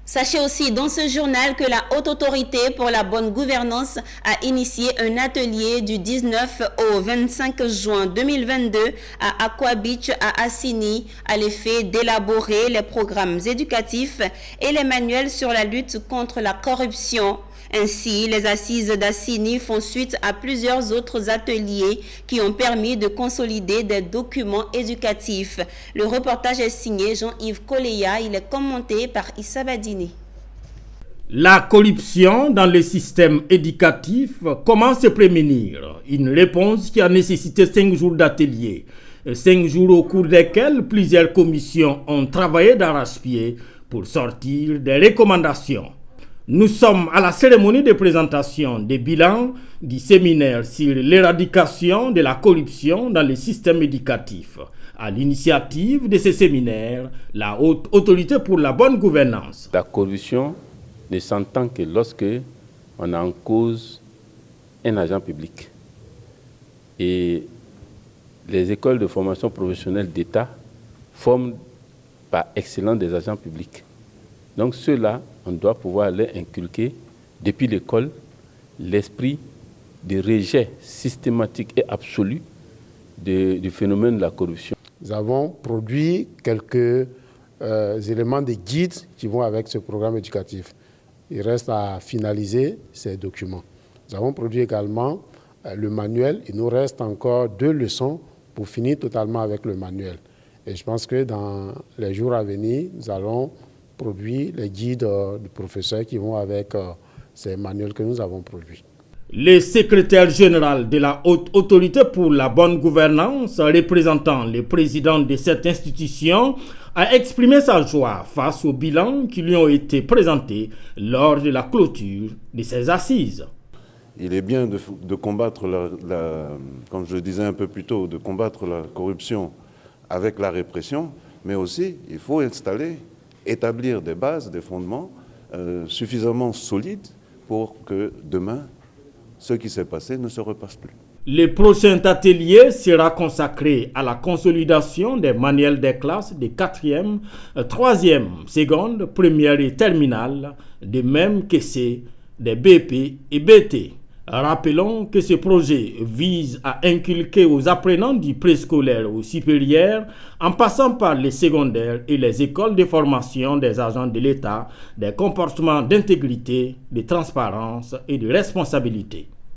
Sachez aussi dans ce journal que la Haute Autorité pour la bonne gouvernance a initié un atelier du 19 au 25 juin 2022 à Aqua Beach à Assini à l'effet d'élaborer les programmes éducatifs et les manuels sur la lutte contre la corruption. Ainsi, les assises d'Assini font suite à plusieurs autres ateliers qui ont permis de consolider des documents éducatifs. Le reportage est signé Jean-Yves Koleya, il est commenté par Issa Badini. La corruption dans le système éducatif, comment se prémunir? Une réponse qui a nécessité 5 jours d'atelier. 5 jours au cours desquels plusieurs commissions ont travaillé d'arrache-pied pour sortir des recommandations. Nous sommes à la cérémonie de présentation des bilans du séminaire sur l'éradication de la corruption dans le système éducatif. À l'initiative de ce séminaire, la Haute Autorité pour la bonne gouvernance. La corruption ne s'entend que lorsque on a en cause un agent public. Et les écoles de formation professionnelle d'État forment par excellence des agents publics. Donc ceux-là, on doit pouvoir leur inculquer depuis l'école l'esprit de rejet systématique et absolu du phénomène de la corruption. Nous avons produit quelques éléments de guide qui vont avec ce programme éducatif. Il reste à finaliser ces documents. Nous avons produit également le manuel. Il nous reste encore 2 leçons pour finir totalement avec le manuel. Et je pense que dans les jours à venir, nous allons produire les guides du professeur qui vont avec ces manuels que nous avons produits. Le secrétaire général de la Haute Autorité pour la bonne gouvernance, représentant le président de cette institution, a exprimé sa joie face aux bilans qui lui ont été présentés lors de la clôture de ces assises. Il est bien de combattre, comme je le disais un peu plus tôt, de combattre la corruption avec la répression, mais aussi il faut établir des bases, des fondements suffisamment solides pour que demain, ce qui s'est passé ne se repasse plus. Le prochain atelier sera consacré à la consolidation des manuels des classes de 4e, 3e, seconde, première et terminale, de même que ceux des BP et BT. Rappelons que ce projet vise à inculquer aux apprenants du préscolaire au supérieur, en passant par les secondaires et les écoles de formation des agents de l'État, des comportements d'intégrité, de transparence et de responsabilité.